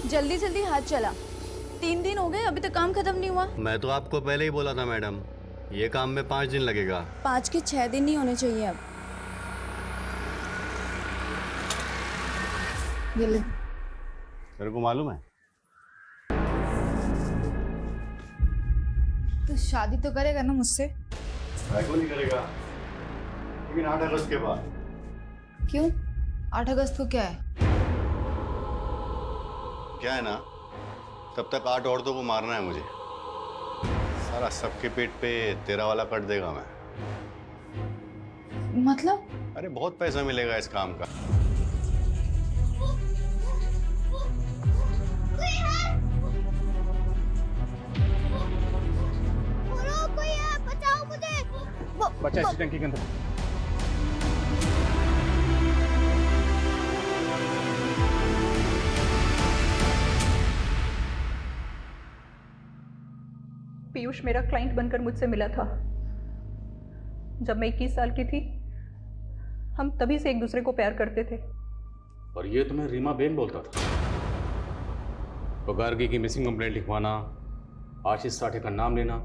जल्दी जल्दी हाथ चला। 3 दिन हो गए, अभी तक काम खत्म नहीं हुआ। मैं तो आपको पहले ही बोला था मैडम, ये काम में 5 दिन लगेगा। 5 के 6 दिन नहीं होने चाहिए अब। ये ले। तेरे को मालूम है, तो शादी तो करेगा ना मुझसे? क्यों नहीं करेगा, लेकिन 8 अगस्त के बाद। क्यों? 8 अगस्त को क्या है? क्या है ना, तब तक 8 औरतों को मारना है मुझे। सारा सबके पेट पे तेरा वाला कट देगा मैं। मतलब? अरे बहुत पैसा मिलेगा इस काम का। कोई है, बचाओ मुझे। बच्चा इस टंकी के अंदर। पीयूष मेरा क्लाइंट बनकर मुझसे मिला था जब मैं 21 साल की थी। हम तभी से एक दूसरे को प्यार करते थे। और ये तुम्हें रीमा बेन बोलता था? तो गार्गी की मिसिंग कंप्लेंट लिखवाना, आशीष साठे का नाम लेना,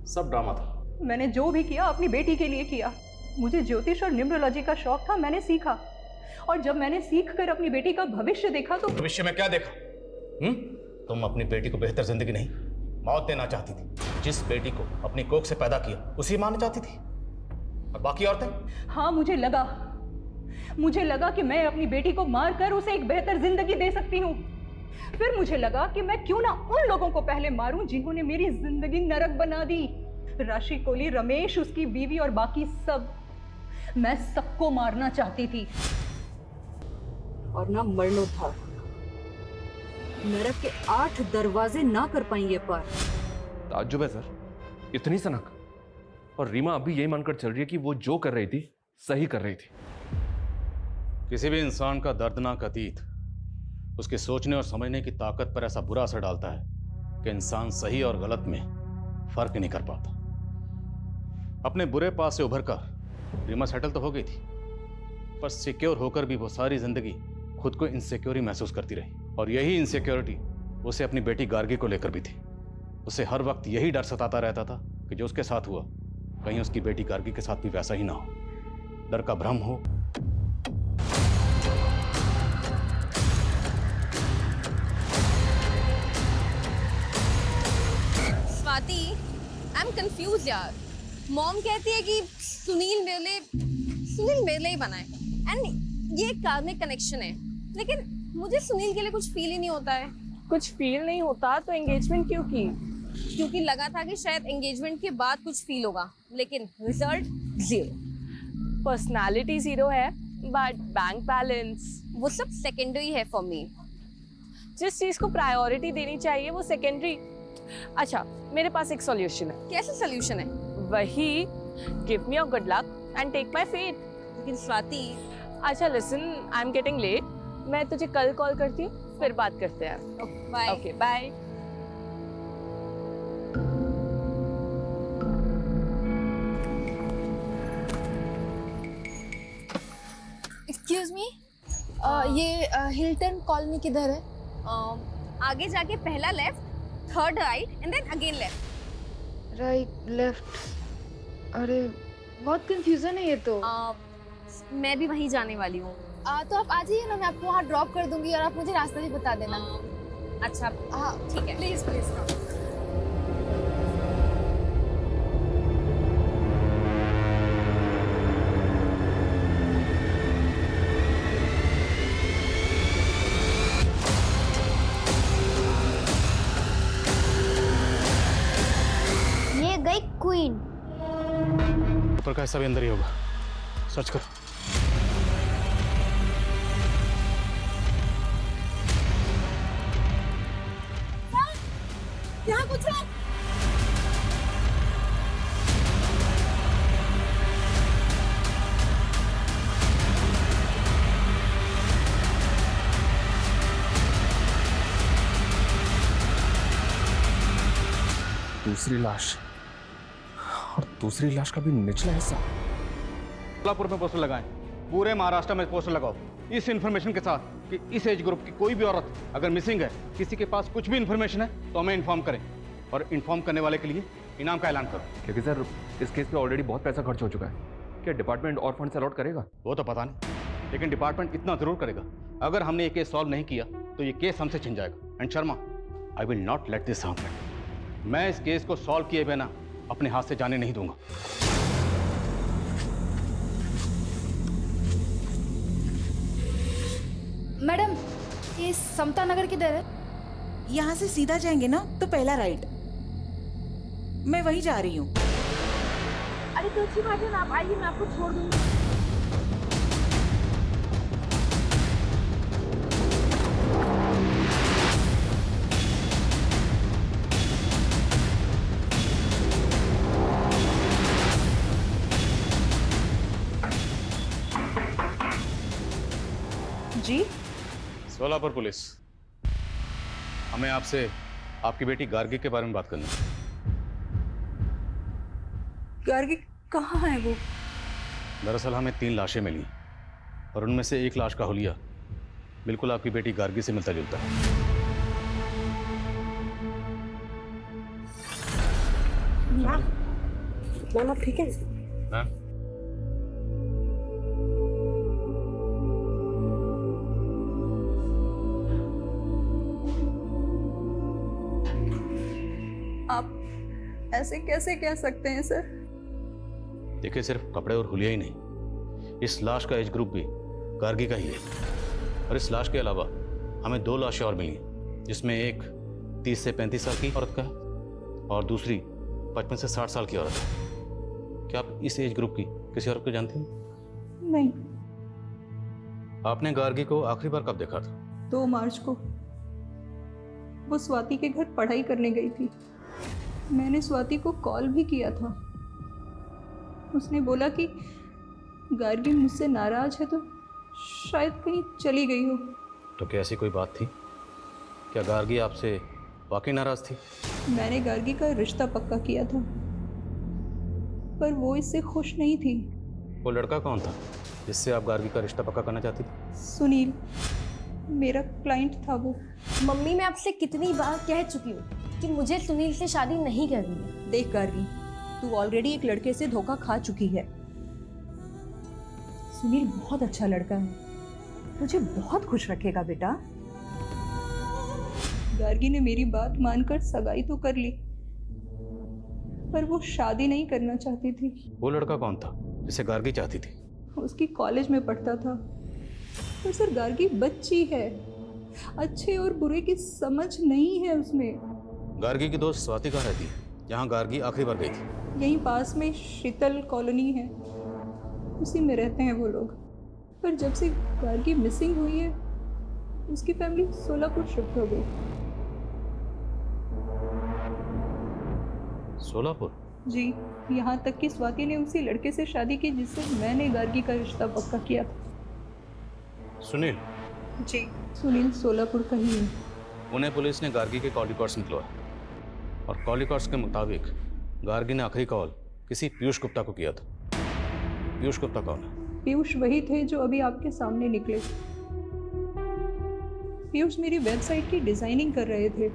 सब ड्रामा था। मैंने जो भी किया अपनी बेटी के लिए किया। मुझे ज्योतिष और न्यूमरोलॉजी का शौक था, मैंने सीखा। और जब मैंने सीख कर अपनी बेटी का भविष्य देखा तो भविष्य में क्या देखा? तुम अपनी बेटी को बेहतर जिंदगी नहीं, मौत देना चाहती थी। जिस बेटी को अपनी कोख से पैदा किया उसी मारना चाहती थी। और बाकी औरतें? हाँ, मुझे लगा कि मैं अपनी बेटी को मारकर उसे एक बेहतर जिंदगी दे सकती हूँ। फिर मुझे लगा कि मैं क्यों ना उन लोगों को पहले मारूं जिन्होंने मेरी जिंदगी नरक बना दी। राशि कोली, रमेश, उसकी बीवी और बाकी सब। मैं सबको मारना चाहती थी। और ना मरनो था। नरक के 8 दरवाजे ना कर पाएंगे पार। ताज्जुब है सर, इतनी सनक। और रीमा अभी यही मानकर चल रही है कि वो जो कर रही थी सही कर रही थी। किसी भी इंसान का दर्दनाक अतीत उसके सोचने और समझने की ताकत पर ऐसा बुरा असर डालता है कि इंसान सही और गलत में फर्क नहीं कर पाता। अपने बुरे पास से उभरकर रीमा सेटल तो हो गई थी, पर सिक्योर होकर भी वो सारी जिंदगी खुद को इनसिक्योर ही महसूस करती रही। और यही इनसिक्योरिटी उसे अपनी बेटी गार्गी को लेकर भी थी। उसे हर वक्त यही डर सताता रहता था कि जो उसके साथ हुआ कहीं उसकी बेटी गार्गी के साथ भी वैसा ही ना हो। डर का भ्रम हो। स्वाति, आई एम कंफ्यूज यार। मॉम कहती है कि सुनील मेरे लिए ही बना है एंड ये एक कार्मिक कनेक्शन है, लेकिन मुझे सुनील के लिए कुछ फील ही नहीं होता है। कुछ फील नहीं होता तो एंगेजमेंट क्यों की? क्योंकि लगा था कि शायद एंगेजमेंट के बाद कुछ फील होगा, लेकिन रिजल्ट 0। पर्सनालिटी 0 है बट बैंक बैलेंस वो सब सेकेंडरी है फॉर मी। जिस चीज को प्रायोरिटी देनी चाहिए वो सेकेंडरी। अच्छा, मेरे पास एक सॉल्यूशन है। कैसे सोल्यूशन है? वही give me your good luck and take my fate. लेकिन स्वाति। अच्छा listen, I am getting late. मैं तुझे कल कॉल करती हूँ, फिर बात करते हैं। Bye. Okay bye. Excuse me, ये हिल्टन कॉलोनी किधर है? आगे जाके पहला left, third right and then again left. Right left. अरे बहुत कंफ्यूजन है ये तो। मैं भी वहीं जाने वाली हूँ। तो आप आ जाइए ना, मैं आपको वहाँ ड्रॉप कर दूंगी और आप मुझे रास्ता भी बता देना। अच्छा हाँ ठीक है। Please please. ये गई क्वीन। ऊपर का सब अंदर ही होगा। सर्च करो। यहाँ कुछ है। दूसरी लाश, और दूसरी लाश का भी निचला हिस्सा। कोल्हापुर में पोस्टर लगाएं, पूरे महाराष्ट्र में पोस्टर लगाओ इस इन्फॉर्मेशन के साथ कि इस एज ग्रुप की कोई भी औरत अगर मिसिंग है, किसी के पास कुछ भी इन्फॉर्मेशन है तो हमें इन्फॉर्म करें, और इन्फॉर्म करने वाले के लिए इनाम का ऐलान करो। क्योंकि सर इस केस पे ऑलरेडी बहुत पैसा खर्च हो चुका है। क्या डिपार्टमेंट और फंड अलॉट करेगा? वो तो पता नहीं, लेकिन डिपार्टमेंट इतना जरूर करेगा, अगर हमने ये केस सॉल्व नहीं किया तो ये केस हमसे छिन जाएगा। And Sharma, I will not let this happen. मैं इस केस को सॉल्व किए बिना अपने हाथ से जाने नहीं दूंगा। मैडम, ये समता नगर किधर है? यहाँ से सीधा जाएंगे ना तो पहला राइट। मैं वहीं जा रही हूँ। अरे तो अच्छी बात है ना, आप आइए, मैं आपको छोड़ दूंगी। जी सोलापुर पुलिस, हमें आपसे आपकी बेटी गार्गी के बारे में बात करनी है। गार्गी कहाँ है वो? दरअसल हमें 3 लाशें मिली और उनमें से एक लाश का हुलिया बिल्कुल आपकी बेटी गार्गी से मिलता जुलता है। मैम आप ठीक है? हाँ? आप ऐसे कैसे कह सकते हैं सर? देखिए, सिर्फ कपड़े और हुलिया ही नहीं, इस लाश का एज ग्रुप भी गार्गी का ही है। और इस लाश के अलावा हमें 2 लाशें और मिली, जिसमें एक 30 से 35 साल की औरत का है और दूसरी 55 से 60 साल की औरत है। क्या आप इस एज ग्रुप की किसी औरत को जानती हैं? नहीं। आपने गार्गी को आखिरी बार कब देखा था? 2 मार्च को। वो स्वाति के घर पढ़ाई करने गई थी। मैंने स्वाति को कॉल भी किया था। उसने बोला कि गार्गी मुझसे नाराज है तो शायद कहीं चली गई हो। तो क्या ऐसी कोई बात थी? क्या गार्गी आपसे वाकई नाराज थी? मैंने गार्गी का रिश्ता पक्का किया था, पर वो इससे खुश नहीं थी। वो लड़का कौन था जिससे आप गार्गी का रिश्ता पक्का करना चाहती थी? सुनील, मेरा क्लाइंट था वो। मम्मी, मैं आपसे कितनी बार कह चुकी हूँ कि मुझे सुनील से शादी नहीं करनी है। देख गार्गी, तू ऑलरेडी एक लड़के से धोखा खा चुकी है। सुनील बहुत अच्छा लड़का है, तुझे बहुत खुश रखेगा बेटा। गार्गी ने मेरी बात मानकर सगाई तो कर ली, पर वो शादी नहीं करना चाहती थी। वो लड़का कौन था जिसे गार्गी चाहती थी? उसकी कॉलेज में पढ़ता था। पर सर, गार्गी बच्ची है, अच्छे और बुरे की समझ नहीं है उसमें। गार्गी की दोस्त स्वाति कहाँ रहती है जहाँ गार्गी आखिरी बार गई थी? यहीं पास में शीतल कॉलोनी है, उसी में रहते हैं वो लोग। पर जब से गार्गी मिसिंग हुई है, उसकी फैमिली सोलापुर शिफ्ट हो गई। सोलापुर? जी, यहाँ तक कि स्वाति ने उसी लड़के से शादी की जिससे मैंने गार्गी का रिश्ता पक्का किया था। सुनील? जी, सुनील सोलापुर का ही है। पुणे पुलिस ने गार्गी के कॉल रिकॉर्ड्स निकलवाए और कॉल रिकॉर्ड्स के मुताबिक गार्गी ने आखिरी कॉल किसी पीयूष गुप्ता को किया था। पीयूष गुप्ता कौन है? पीयूष वही थे जो अभी आपके सामने निकले। पीयूष मेरी वेबसाइट की डिजाइनिंग कर रहे थे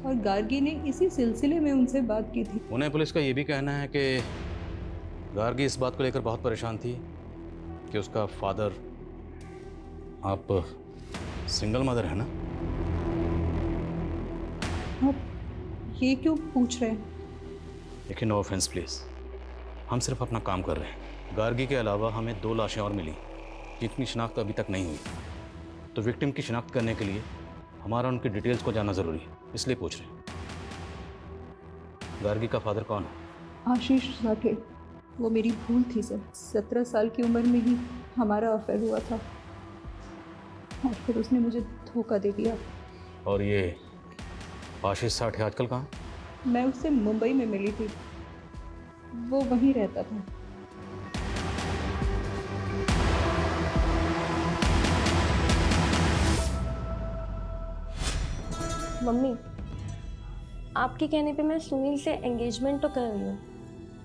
और गार्गी ने इसी सिलसिले में उनसे बात की थी। पुणे पुलिस का ये भी कहना है कि गार्गी इस बात को लेकर बहुत परेशान थी कि उसका फादर, आप सिंगल मदर है ना? आप ये क्यों पूछ रहे हैं? देखिए, नो ऑफेंस प्लीज, हम सिर्फ अपना काम कर रहे हैं। गार्गी के अलावा हमें 2 लाशें और मिली जिनकी शिनाख्त अभी तक नहीं हुई, तो विक्टिम की शिनाख्त करने के लिए हमारा उनकी डिटेल्स को जानना जरूरी है, इसलिए पूछ रहे हैं। गार्गी का फादर कौन है? आशीष साठे। वो मेरी भूल थी सर। 17 साल की उम्र में ही हमारा अफेयर हुआ था और फिर उसने मुझे धोखा दे दिया। और ये आशीष साठे आजकल कहाँ? मैं उससे मुंबई में मिली थी, वो वहीं रहता था। मम्मी, आपके कहने पे मैं सुनील से एंगेजमेंट तो कर रही हूँ,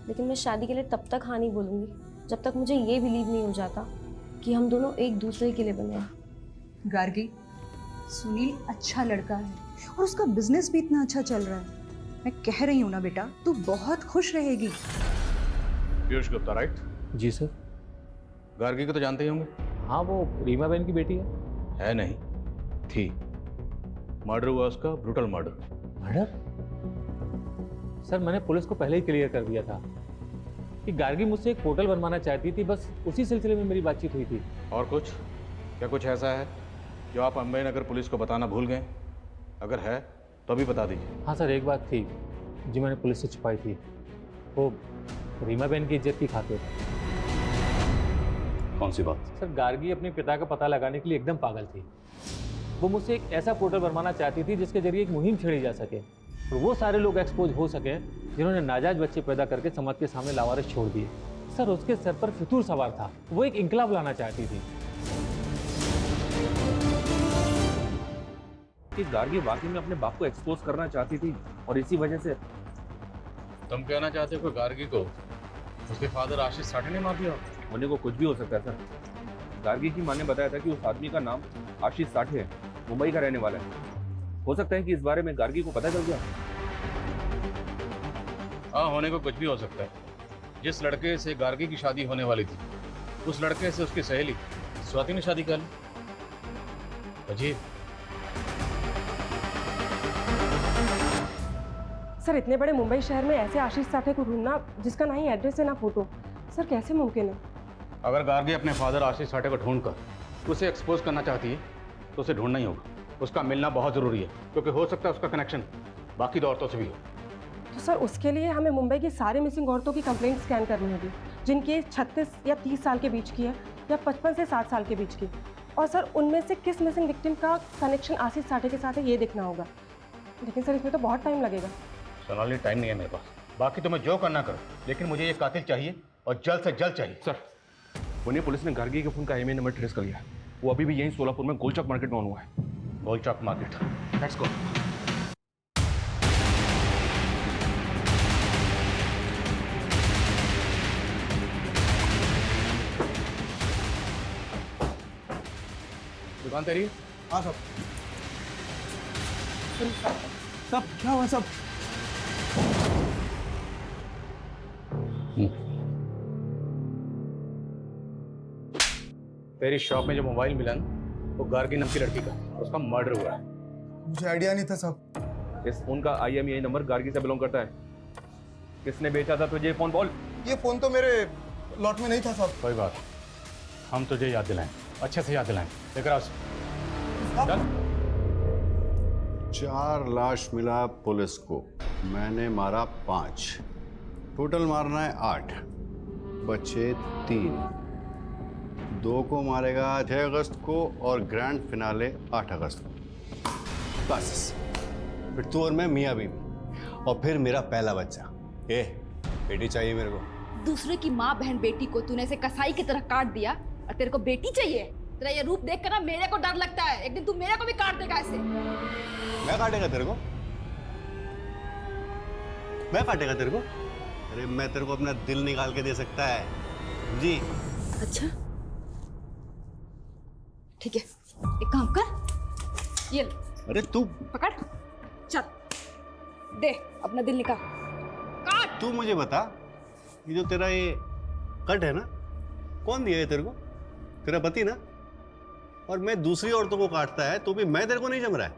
लेकिन मैं शादी के लिए तब तक हाँ नहीं बोलूँगी जब तक मुझे ये बिलीव नहीं हो जाता कि हम दोनों एक दूसरे के लिए बने हैं। गार्गी, सुनील अच्छा लड़का है और उसका बिजनेस भी इतना अच्छा चल रहा है। मैं कह रही हूँ ना बेटा, तू बहुत खुश रहेगी। पीयूष गुप्ता, राइट? जी सर। गार्गी को तो जानते ही होंगे। हाँ, वो रीमा बहन की बेटी है नहीं, थी। मर्डर हुआ उसका, ब्रूटल मर्डर। मर्डर? सर, मैंने पुलिस को पहले ही क्लियर कर दिया था कि गार्गी मुझसे एक पोर्टल बनवाना चाहती थी, बस उसी सिलसिले में मेरी बातचीत हुई थी। और कुछ? क्या कुछ ऐसा है जो आप अम्बे नगर पुलिस को बताना भूल गए? अगर है तो अभी बता दीजिए। हाँ सर, एक बात थी जो मैंने पुलिस से छुपाई थी, वो रीमा बहन की इज्जत की खातिर। कौन सी बात? सर, गार्गी अपने पिता का पता लगाने के लिए एकदम पागल थी। वो मुझसे एक ऐसा पोर्टल बनवाना चाहती थी जिसके जरिए एक मुहिम छेड़ी जा सके और वो सारे लोग एक्सपोज हो सके जिन्होंने नाजायज बच्चे पैदा करके समाज के सामने लावारिस छोड़ दिए। सर, उसके सर पर फितूर सवार था, वो एक इंकलाब लाना चाहती थी। कि गार्गी वाकई में अपने बाप को एक्सपोज करना चाहती थी और इसी वजह से। तुम कहना चाहते हो कि गार्गी को उसके फादर आशीष साठे ने मार दिया? होने को कुछ भी हो सकता है सर। गार्गी की माँ ने बताया था कि उस आदमी का नाम आशीष साठे है, मुंबई का रहने वाला है। हो सकता है कि इस बारे में गार्गी को पता चल गया। हाँ, होने को कुछ भी हो सकता है। जिस लड़के से गार्गी की शादी होने वाली थी, उस लड़के से उसकी सहेली स्वाति ने शादी कर ली। अजीब। सर, इतने बड़े मुंबई शहर में ऐसे आशीष साठे को ढूंढना जिसका ना ही एड्रेस है ना फोटो, सर कैसे मुमकिन है? अगर गार्गी अपने फादर आशीष साठे को ढूंढकर उसे एक्सपोज करना चाहती है तो उसे ढूंढना ही होगा। उसका मिलना बहुत जरूरी है, क्योंकि हो सकता है उसका कनेक्शन बाकी औरतों से भी हो। तो सर, उसके लिए हमें मुंबई की सारी मिसिंग औरतों की कंप्लेंट स्कैन करनी होगी, जिनकी एज 36 या 30 साल के बीच की है या 55 से 60 साल के बीच की। और सर, उनमें से किस मिसिंग विक्टिम का कनेक्शन आशीष साठे के साथ है ये देखना होगा। लेकिन सर, इसमें तो बहुत टाइम लगेगा। सोनाली, टाइम नहीं है मेरे पास। बाकी तुम्हें जो करना करो, लेकिन मुझे ये कातिल चाहिए और जल्द से जल्द चाहिए। सर, पुणे पुलिस ने गार्गी के फोन का IMEI नंबर ट्रेस कर लिया। वो अभी भी यहीं सोलापुर में गोलचौक मार्केट में ऑन हुआ है। गोलचौक मार्केट, लेट्स गो। दुकान तेरी? हाँ सब। सब क्या हुआ सब? तेरी शॉप में जो मोबाइल मिला ना, वो गार्गी नाम की लड़की का, उसका मर्डर हुआ है। मुझे आइडिया नहीं था सब। इस फोन का IMEI नंबर गार्गी से बिलोंग करता है। किसने बेचा था तुझे ये फोन? बोल। ये फोन तो मेरे लॉट में नहीं था सब। कोई बात, हम तुझे याद दिलाएं, अच्छे से याद दिलाएं। लेकर आओ। चल। 4 लाश मिला पुलिस को, मैंने मारा 5, टोटल मारना है 8, बचे 3। 2 को मारेगा 6 अगस्त को और ग्रैंड फिनाले 8 अगस्त को। बस फिर तू और मैं मियाँ बीवी, और फिर मेरा पहला बच्चा। बेटी चाहिए मेरे को। दूसरे की माँ बहन बेटी को तूने ऐसे कसाई की तरह काट दिया और तेरे को बेटी चाहिए? तेरा ये रूप देख कर ना मेरे को डर लगता है, एक दिन तू मेरे को भी काट देगा ऐसे। मैं काटेगा तेरे को? मैं काटेगा तेरे को? अरे मैं तेरे को अपना दिल निकाल के दे सकता है जी। अच्छा ठीक है, एक काम कर, ये ले। अरे तू पकड़, चल दे अपना दिल निकाल, काट। तू मुझे बता, ये जो तेरा ये कट है ना, कौन दिया है तेरे को? तेरा पति ना? और मैं दूसरी औरतों को काटता है तो भी मैं तेरे को नहीं जम रहा है?